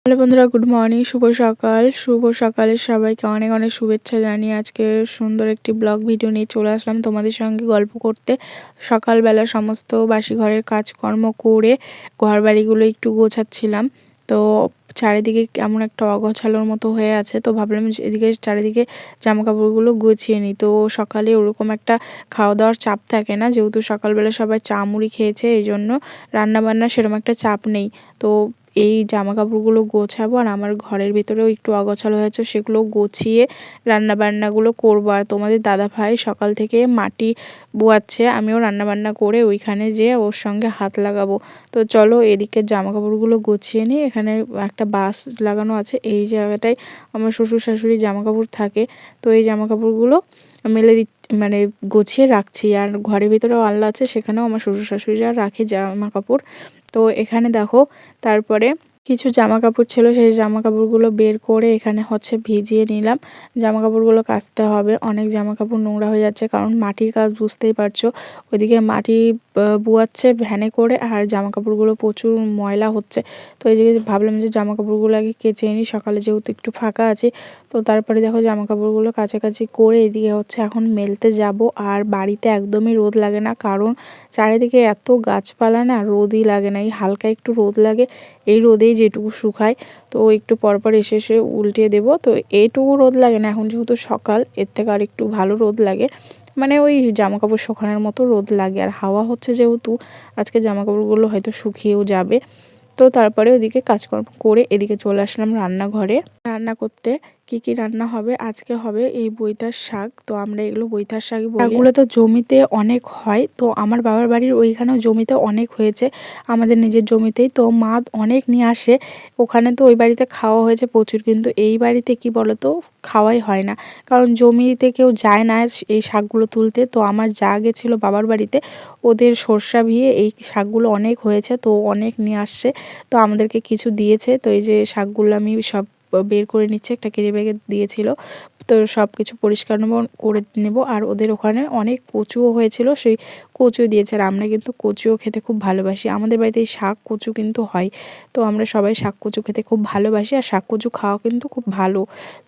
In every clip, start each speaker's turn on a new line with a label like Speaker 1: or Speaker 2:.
Speaker 1: Hello বন্ধুরা, good morning, শুভ সকাল। শুভ সকালে সবাইকে অনেক অনেক শুভেচ্ছা জানিয়ে আজকে সুন্দর একটি ব্লগ ভিডিও নিয়ে চলে আসলাম তোমাদের সঙ্গে গল্প করতে। সকালবেলা সমস্ত বাসি ঘরের কাজকর্ম করে ঘর বাড়িগুলো একটু গোছাচ্ছিলাম। তো চারিদিকে কেমন একটা অগোছালোর মতো হয়ে আছে, তো ভাবলাম যে এদিকে চারিদিকে জামা কাপড়গুলো গুছিয়ে নিই। তো সকালে ওরকম একটা খাওয়া দাওয়ার চাপ থাকে না, যেহেতু সকালবেলা সবাই চা মুড়ি খেয়েছে, এই জন্য রান্নাবান্না সেরকম একটা চাপ নেই। তো এই জামা কাপড়গুলো গোছাবো আর আমার ঘরের ভিতরেও একটু অগোছালো হয়েছে, সেগুলো গুছিয়ে রান্নাবান্নাগুলো করবো। আর তোমাদের দাদাভাই সকাল থেকে মাটি বোয়াচ্ছে, আমিও রান্নাবান্না করে ওইখানে যেয়ে ওর সঙ্গে হাত লাগাবো। তো চলো এদিকে জামা কাপড়গুলো গুছিয়ে নিই। এখানে একটা বাস লাগানো আছে, এই জায়গাটায় আমার শ্বশুর শাশুড়ি জামা কাপড় থাকে। তো এই জামা কাপড়গুলো মেলে মানে গুছিয়ে রাখছি। আর ঘরের ভিতরেও আলনা আছে, সেখানেও আমার শ্বশুর শাশুড়িরা রাখে জামা কাপড়। তো এখানে দেখো, তারপরে কিছু জামা কাপড় ছিল, সেই জামা কাপড়গুলো বের করে এখানে ভিজিয়ে নিলাম। জামা কাপড়গুলো কাচতে হবে, অনেক জামা কাপড় নোংরা হয়ে যাচ্ছে, কারণ মাটির কাজ বুঝতেই পারছো। ওইদিকে মাটি বুয়াচ্ছে ভ্যানে করে, আর জামা কাপড়গুলো প্রচুর ময়লা হচ্ছে। তো এই যে ভাবলাম যে জামা কাপড়গুলো আগে কেচে নিই, সকালে যেহেতু একটু ফাঁকা আছে। তো তারপরে দেখো জামা কাপড়গুলো কাছাকাছি করে এদিকে এখন মেলতে যাব। আর বাড়িতে একদমই রোদ লাগে না, কারণ চারিদিকে এত গাছপালা না, রোদই লাগে না। এই হালকা একটু রোদ লাগে, এই রোদেই যেটুকু শুকায়। তো একটু পরপর এসে এসে উল্টিয়ে দেবো। তো এইটুকু রোদ লাগে না, এখন যেহেতু সকাল, এর থেকে আর একটু ভালো রোদ লাগে, মানে ওই জামা কাপড় শুকানোর মতো রোদ লাগে। আর হাওয়া হচ্ছে যেহেতু, আজকে জামা কাপড়গুলো হয়তো শুকিয়েও যাবে। তো তারপরে ওদিকে কাজকর্ম করে এদিকে চলে আসলাম রান্নাঘরে রান্না করতে। কি কি রান্না হবে আজকে? হবে এই বৈতার শাক। তো আমরা এগুলো বৈতার শাকই বলি। এগুলো তো জমিতে অনেক হয়, তো আমার বাবার বাড়ির ওইখানেও জমিতে অনেক হয়েছে, আমাদের নিজের জমিতেই। তো মা অনেক নিয়ে আসে ওখানে, তো ওই বাড়িতে খাওয়া হয়েছে প্রচুর। কিন্তু এই বাড়িতে কি বলতো, খাওয়াই হয় না, কারণ জমিতে কেউ যায় না এই শাকগুলো তুলতে। তো আমার যা গেছিলো বাবার বাড়িতে, ওদের সর্ষা ভিয়ে এই শাকগুলো অনেক হয়েছে, তো অনেক নিয়ে আসছে। তো আমাদেরকে কিছু দিয়েছে। তো এই যে শাকগুলো আমি সব বের করে নিচ্ছে, একটা কেরি ব্যাগে দিয়েছিল। তো সব কিছু পরিষ্কার করে নেব। আর ওদের ওখানে অনেক কচুও হয়েছিল, সেই কচু দিয়েছে। আর আমরা কিন্তু কচুও খেতে খুব ভালোবাসি, আমাদের বাড়িতে এই শাক কচু কিন্তু হয়। তো আমরা সবাই শাক কচু খেতে খুব ভালোবাসি, আর শাক কচু খাওয়া কিন্তু খুব ভালো।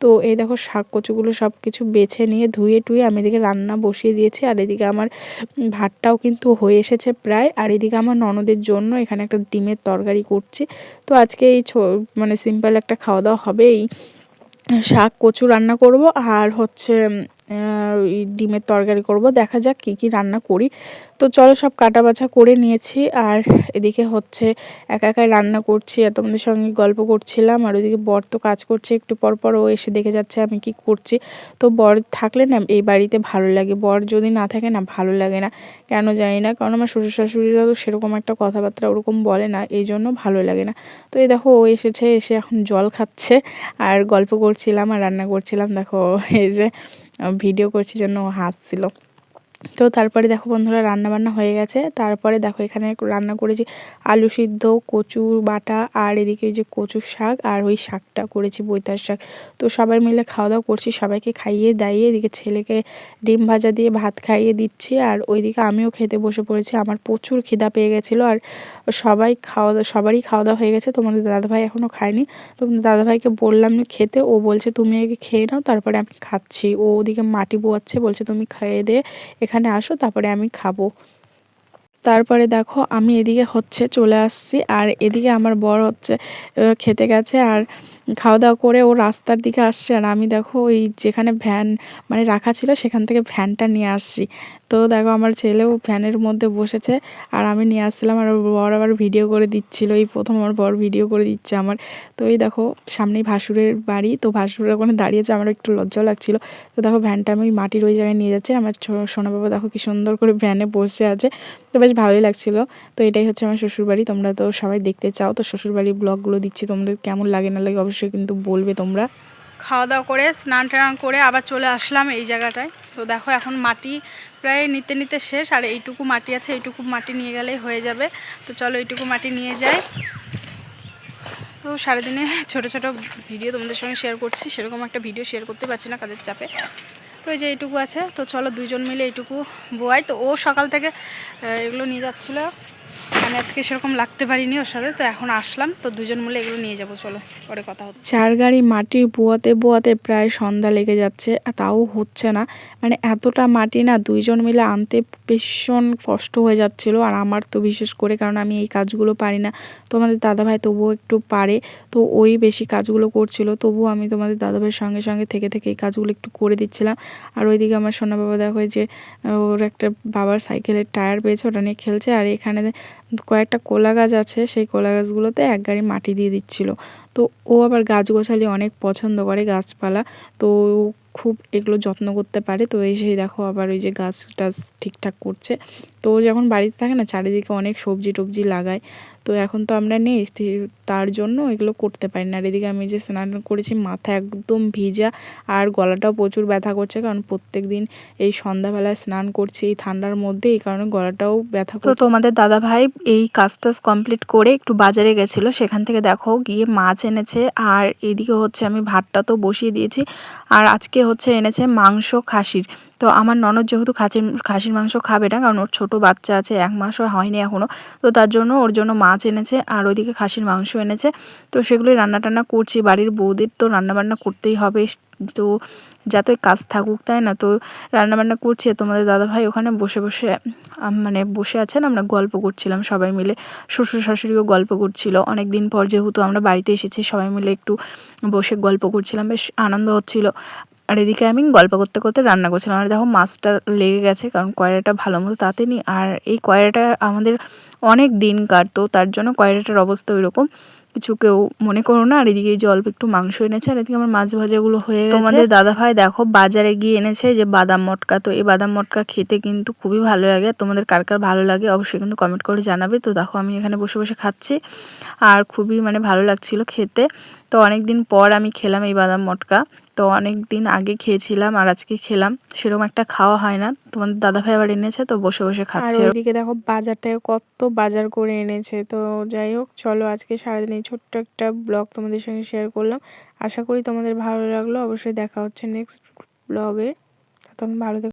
Speaker 1: তো এই দেখো শাক কচুগুলো সব কিছু বেছে নিয়ে ধুয়ে টুয়ে আমি এদিকে রান্না বসিয়ে দিয়েছি। আর এদিকে আমার ভাতটাও কিন্তু হয়ে এসেছে প্রায়। আর এদিকে আমার ননদের জন্য এখানে একটা ডিমের তরকারি করছি। তো আজকে এই মানে সিম্পল একটা খাওয়া দাওয়া হবে। এই শাক কচু রান্না করব, আর ডিমের তরকারি করব। দেখা যাক কি কি রান্না করি। তো চলো সব কাটা বাছা করে নিয়েছি। আর এদিকে একা একাই রান্না করছি, আর তোমাদের সঙ্গে গল্প করছিলাম। আর ওইদিকে বর তো কাজ করছে, একটু পর পর ও এসে দেখে যাচ্ছে আমি কি করছি। তো বর থাকলে না এই বাড়িতে ভালো লাগে, বর যদি না থাকে না ভালো লাগে না, কেন জানি না। কারণ আমার শ্বশুর শাশুড়িরাও সেরকম একটা কথাবার্তা ওরকম বলে না, এই জন্য ভালো লাগে না। তো এই দেখো ও এসে এখন জল খাচ্ছে, আর গল্প করছিলাম আর রান্না করছিলাম। দেখো এই যে ভিডিও করছি জন্য ও হাসছিল। তো তারপরে দেখো বন্ধুরা রান্নাবান্না হয়ে গেছে। তারপরে দেখো এখানে রান্না করেছি আলু সিদ্ধ, কচু বাটা, আর এদিকে ওই যে কচুর শাক, আর ওই শাকটা করেছি বৈতার শাক। তো সবাই মিলে খাওয়া দাওয়া করছি, সবাইকে খাইয়ে দাইয়ে এদিকে ছেলেকে ডিম ভাজা দিয়ে ভাত খাইয়ে দিচ্ছি। আর ওইদিকে আমিও খেতে বসে পড়েছি, আমার প্রচুর খিদা পেয়ে গেছিলো। আর সবারই খাওয়া দাওয়া হয়ে গেছে, তোমাদের দাদাভাই এখনও খায়নি। তোমাদের দাদাভাইকে বললাম খেতে, ও বলছে তুমি আগে খেয়ে নাও, তারপরে আমি খাচ্ছি। ও ওদিকে মাটি বোয়াচ্ছে, বলছে তুমি খেয়ে দিয়ে এখানে আসো, তারপরে আমি খাবো। তারপরে দেখো আমি এদিকে চলে আসছি। আর এদিকে আমার বর খেতে গেছে, আর খাওয়া দাওয়া করে ও রাস্তার দিকে আসছে। আর আমি দেখো ওই যেখানে ভ্যান মানে রাখা ছিল, সেখান থেকে ভ্যানটা নিয়ে আসছি। তো দেখো আমার ছেলেও ভ্যানের মধ্যে বসেছে, আর আমি নিয়ে আসছিলাম। আর বর আবার ভিডিও করে দিচ্ছিল, এই প্রথম আমার বর ভিডিও করে দিচ্ছে আমার। তো এই দেখো সামনেই ভাসুরের বাড়ি, তো ভাসুরের ওখানে দাঁড়িয়েছে, আমার একটু লজ্জাও লাগছিল। তো দেখো ভ্যানটা আমি মাটির ওই জায়গায় নিয়ে যাচ্ছি। আমার সোনা বাবা দেখো কি সুন্দর করে ভ্যানে বসে আছে, তো বেশ ভালোই লাগছিল। তো এটাই আমার শ্বশুরবাড়ি, তোমরা তো সবাই দেখতে চাও, তো শ্বশুরবাড়ির ব্লগগুলো দিচ্ছি, তোমাদের কেমন লাগে না লাগে অবশ্যই কিন্তু বলবে তোমরা। খাওয়া দাওয়া করে স্নান টান করে আবার চলে আসলাম এই জায়গাটায়। তো দেখো এখন মাটি প্রায় নিতে নিতে শেষ, আর এইটুকু মাটি আছে, এইটুকু মাটি নিয়ে গেলেই হয়ে যাবে। তো চলো এইটুকু মাটি নিয়ে যাই। তো সারাদিনে ছোটো ছোটো ভিডিও তোমাদের সঙ্গে শেয়ার করছি, সেরকম একটা ভিডিও শেয়ার করতে পারছি না কাজের চাপে। তো এই যে এইটুকু আছে, তো চলো দুজন মিলে এইটুকু বোয়াই। তো ও সকাল থেকে এগুলো নিয়ে যাচ্ছিলো, আমি আজকে সেরকম লাগতে পারিনি ওর সাথে, তো এখন আসলাম, তো দুজন মিলে এগুলো নিয়ে যাবো। চলো পরে কথা হচ্ছে। 4 গাড়ি মাটি বোয়াতে প্রায় সন্ধ্যা লেগে যাচ্ছে, তাও হচ্ছে না। মানে এতটা মাটি না দুইজন মিলে আনতে ভীষণ কষ্ট হয়ে যাচ্ছিল। আর আমার তো বিশেষ করে, কারণ আমি এই কাজগুলো পারি না। তোমাদের দাদাভাই তবুও একটু পারে, তো ওই বেশি কাজগুলো করছিল। তবুও আমি তোমাদের দাদাভাইয়ের সঙ্গে সঙ্গে থেকে এই কাজগুলো একটু করে দিচ্ছিলাম। আর ওইদিকে আমার সোনা বাবা দেখো যে ওর একটা বাবার সাইকেলের টায়ার পেয়েছে, ওটা নিয়ে খেলছে। আর এখানে কয়েকটা কলা গাছ আছে, সেই কলা গাছগুলোতে এক গাড়ি মাটি দিয়ে দিচ্ছিল। তো ও আবার গাছ গোছালি অনেক পছন্দ করে, গাছপালা, তো খুব এগুলো যত্ন করতে পারে। তো এই সেই দেখো আবার ওই যে গাছ টাছ ঠিকঠাক করছে। তো ও যখন বাড়িতে থাকে না, চারিদিকে অনেক সবজি টবজি লাগায়। তো এখন তো আমরা নেই, তার জন্য এগুলো করতে পারি না। আর এদিকে আমি যে স্নান করেছি, মাথা একদম ভিজা আর গলাটাও প্রচুর ব্যথা করছে, কারণ প্রত্যেক দিন এই সন্ধ্যাবেলায় স্নান করছি এই ঠান্ডার মধ্যে, এই কারণে গলাটাও ব্যথা করছে। তো তোমাদের দাদাভাই এই কাজ টাজ কমপ্লিট করে একটু বাজারে গেছিলো, সেখান থেকে দেখো গিয়ে মাছ এনেছে। আর এদিকে হচ্ছে আমি ভাতটা তো বসিয়ে দিয়েছি। আর আজকে হচ্ছে এনেছে মাংস খাসির। তো আমার ননদ যেহেতু খাসির মাংস খাবে না, কারণ ওর ছোটো বাচ্চা আছে, 1 মাসও হয়নি এখনও, তো তার জন্য ওর জন্য মাছ এনেছে আর ওইদিকে খাসির মাংস এনেছে। তো সেগুলোই রান্না টান্না করছি। বাড়ির বউদের তো রান্নাবান্না করতেই হবে, তো যতই কাজ থাকুক তাই না, তো রান্নাবান্না করছি। তোমাদের দাদাভাই ওখানে বসে বসে মানে বসে আছেন, আমরা গল্প করছিলাম সবাই মিলে। শ্বশুর শাশুড়িও গল্প করছিল, অনেক দিন পর যেহেতু আমরা বাড়িতে এসেছি, সবাই মিলে একটু বসে গল্প করছিলাম, বেশ আনন্দ হচ্ছিল। আর এদিকে আমি গল্প করতে করতে রান্না করছিলাম। আর দেখো মাছটা লেগে গেছে, কারণ কয়রাটা ভালো মতো তাতেনি। আর এই কয়রাটা আমাদের অনেক দিনকার, তো তার জন্য কয়রাটার অবস্থা ওইরকম, কিছু কেউ মনে করো না। আর এদিকে এই যে অল্প একটু মাংস এনেছে, আর এদিকে আমার মাছ ভাজাগুলো হয়ে গেছে। তোমাদের দাদাভাই দেখো বাজারে গিয়ে এনেছে যে বাদাম মটকা। তো এই বাদাম মটকা খেতে কিন্তু খুবই ভালো লাগে। তোমাদের কার কার ভালো লাগে অবশ্যই কিন্তু কমেন্ট করে জানাবে। তো দেখো আমি এখানে বসে বসে খাচ্ছি, আর খুবই মানে ভালো লাগছিল খেতে। তো অনেক দিন পর আমি খেলাম এই বাদাম মটকা, তো অনেক দিন আগে খেয়েছিলাম আর আজকে খেলাম, সেরকম একটা খাওয়া হয় না। তোমাদের দাদাভাই আবার এনেছে, তো বসে বসে খাচ্ছি। আর ওইদিকে দেখো বাজার থেকে কত বাজার করে এনেছে। তো যাই হোক, চলো আজকে সারাদিন এই ছোট্ট একটা ব্লগ তোমাদের সঙ্গে শেয়ার করলাম। আশা করি তোমাদের ভালো লাগলো। অবশ্যই দেখা হচ্ছে নেক্সট ব্লগে, তখন ভালো থেকো।